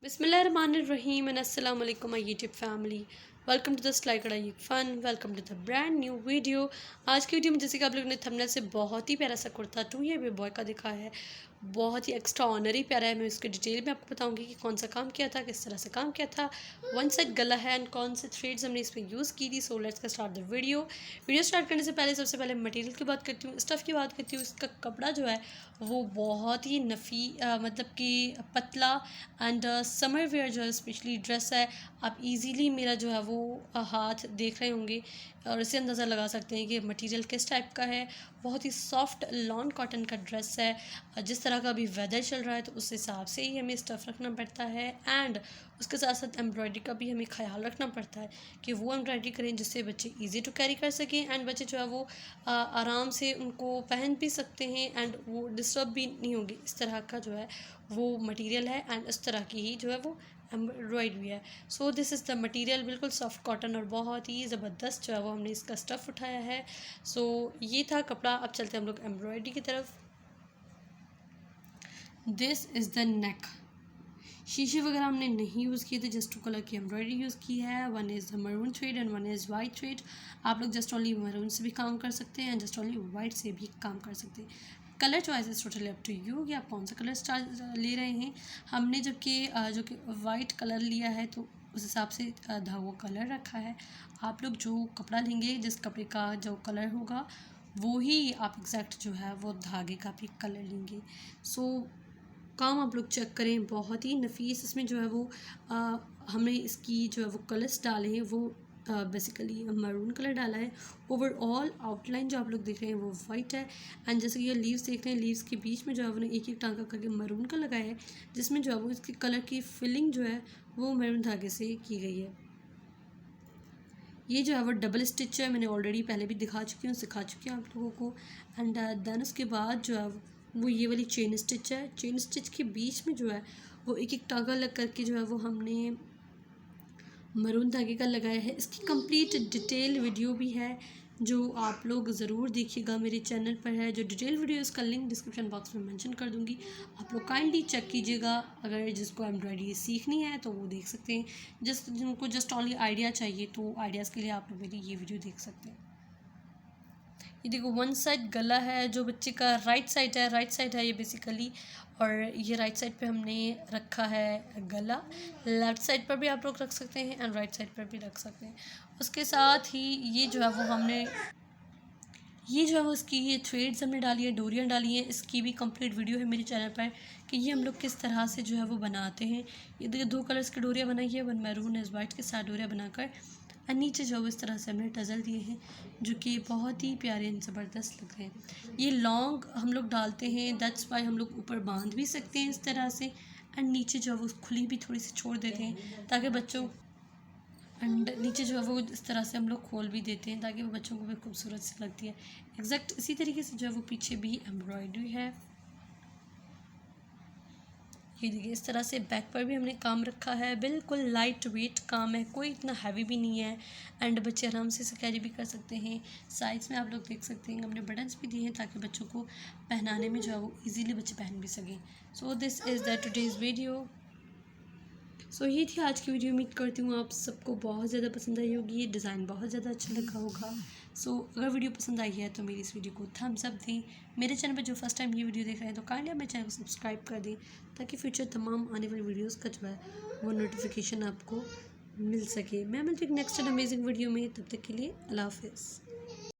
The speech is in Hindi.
Bismillahirrahmanirrahim and Assalamu alaikum my YouTube family. Welcome to the सिलाई कढ़ाई fun, welcome to the brand new video. आज की वीडियो में जैसे कि आप लोगों ने थंबनेल से बहुत ही प्यारा सा कुर्ता 2 बॉय का दिखा है, बहुत ही एक्स्ट्रा ऑनरी प्यारा है। मैं इसके डिटेल में आपको बताऊंगी कि कौन सा काम किया था, किस तरह से काम किया था, वन साइड गला है एंड कौन से थ्रेड्स हमने इस पर यूज़ की थी। सो लेट्स का स्टार्ट द वीडियो स्टार्ट करने से पहले सबसे पहले मटेरियल की बात करती हूँ, स्टफ़ की बात करती हूँ। इसका कपड़ा जो है वो बहुत ही मतलब कि पतला एंड समर वेयर जो है स्पेशली ड्रेस है। आप इजीली मेरा जो है वो हाथ देख रहे होंगे और इससे अंदाज़ा लगा सकते हैं कि मटेरियल किस टाइप का है। बहुत ही सॉफ्ट लॉन कॉटन का ड्रेस है। जिस तरह का अभी वेदर चल रहा है तो उस हिसाब से ही हमें स्टफ़ रखना पड़ता है एंड उसके साथ साथ एम्ब्रॉयडरी का भी हमें ख्याल रखना पड़ता है कि वो एम्ब्रॉयडरी करें जिससे बच्चे इजी टू कैरी कर सकें एंड बच्चे जो है वो आराम से उनको पहन भी सकते हैं एंड वो डिस्टर्ब भी नहीं होंगे। इस तरह का जो है वो मटेरियल है एंड इस तरह की ही जो है वो एम्ब्रॉयड भी है। सो दिस इज़ द मटेरियल, बिल्कुल सॉफ्ट कॉटन और बहुत ही ज़बरदस्त जो है वो हमने इसका स्टफ़ उठाया है। सो ये था कपड़ा। अब चलते हैं हम लोग एम्ब्रॉयडरी की तरफ। This is the neck. शीशे वगैरह हमने नहीं यूज़ किए थे, जस्ट 2 कलर की एम्ब्रॉयडरी यूज़ की है। One is the maroon thread and one is white thread. आप लोग जस्ट ओनली मरून से भी काम कर सकते हैं एंड जस्ट ओनली वाइट से भी काम कर सकते हैं। Colour choice is totally up to you कि आप कौन सा कलर स्टार्ट ले रहे हैं। हमने जो कि वाइट कलर लिया है तो उस हिसाब से धागों कलर रखा है। आप लोग जो कपड़ा लेंगे, जिस कपड़े का जो कलर होगा वो ही आप एग्जैक्ट जो है वो धागे का भी कलर लेंगे। सो काम आप लोग चेक करें, बहुत ही नफीस इसमें जो है वो हमने इसकी जो है वो कलर्स डाले हैं वो बेसिकली मरून कलर डाला है। ओवरऑल आउटलाइन जो आप लोग देख रहे हैं वो वाइट है एंड जैसे कि ये लीव्स देख रहे हैं, लीव्स के बीच में जो है उन्होंने एक एक टांका करके मरून का लगाया है जिसमें जो है वो इसके कलर की फिलिंग जो है वो मरून धागे से की गई है। ये जो है वो डबल स्टिच है, मैंने ऑलरेडी पहले भी सिखा चुकी हूँ आप लोगों को। एंड देन उसके बाद जो है वो ये वाली चेन स्टिच है। चेन स्टिच के बीच में जो है वो एक एक टाँगा लग करके जो है वो हमने मरून धागे का लगाया है। इसकी कंप्लीट डिटेल वीडियो भी है जो आप लोग ज़रूर देखिएगा, मेरे चैनल पर है। जो डिटेल वीडियो इसका लिंक डिस्क्रिप्शन बॉक्स में मेंशन कर दूंगी, आप लोग काइंडली चेक कीजिएगा। अगर जिसको एम्ब्रॉयडरी सीखनी है तो वो देख सकते हैं, जिनको जस्ट ओनली आइडिया चाहिए तो आइडियाज़ के लिए आप लोग मेरी ये वीडियो देख सकते हैं। ये देखो वन साइड गला है, जो बच्चे का राइट साइड है ये बेसिकली, और ये राइट साइड पे हमने रखा है गला। लेफ़्ट साइड पर भी आप लोग रख सकते हैं एंड राइट साइड पर भी रख सकते हैं। उसके साथ ही ये जो है वो इसकी ये थ्रेड्स हमने डाली है, डोरियाँ डाली हैं। इसकी भी कंप्लीट वीडियो है मेरे चैनल पर कि ये हम लोग किस तरह से जो है वो बनाते हैं। ये देखिए 2 कलर्स की डोरियाँ बनाई है, वन मैरून एंड वाइट के साथ डोरियाँ बनाकर और नीचे जो इस तरह से हमने टजल दिए हैं जो कि बहुत ही प्यारे एंड ज़बरदस्त लग रहे हैं। ये लॉन्ग हम लोग डालते हैं, दैट्स वाई हम लोग ऊपर बांध भी सकते हैं इस तरह से एंड नीचे जो है वो खुली भी थोड़ी सी छोड़ देते हैं ताकि बच्चों एंड नीचे जो है वो इस तरह से हम लोग खोल भी देते हैं ताकि वो बच्चों को भी खूबसूरत सी लगती है। एग्जैक्ट इसी तरीके से जो है वो पीछे भी एम्ब्रॉयडरी है। ये देखिए इस तरह से बैक पर भी हमने काम रखा है, बिल्कुल लाइट वेट काम है, कोई इतना हैवी भी नहीं है एंड बच्चे आराम से इसे कैरी भी कर सकते हैं। साइड्स में आप लोग देख सकते हैं हमने बटन्स भी दिए हैं ताकि बच्चों को पहनाने में जो है वो ईजीली बच्चे पहन भी सकें। So this is the today's video. So ये थी आज की वीडियो। उम्मीद करती हूँ आप सबको बहुत ज़्यादा पसंद आई होगी, ये डिज़ाइन बहुत ज़्यादा अच्छा लगा होगा। सो अगर वीडियो पसंद आई है तो मेरी इस वीडियो को थम्स अप दें। मेरे चैनल पर जो फर्स्ट टाइम ये वीडियो देख रहे हैं तो काइंडली मेरे चैनल को सब्सक्राइब कर दें ताकि फ्यूचर तमाम आने वाली वीडियोज़ का जो है वो नोटिफिकेशन आपको मिल सके। मैं मिलती हूँ नेक्स्ट अमेजिंग वीडियो में, तब तक के लिए अल्लाह हाफिज़।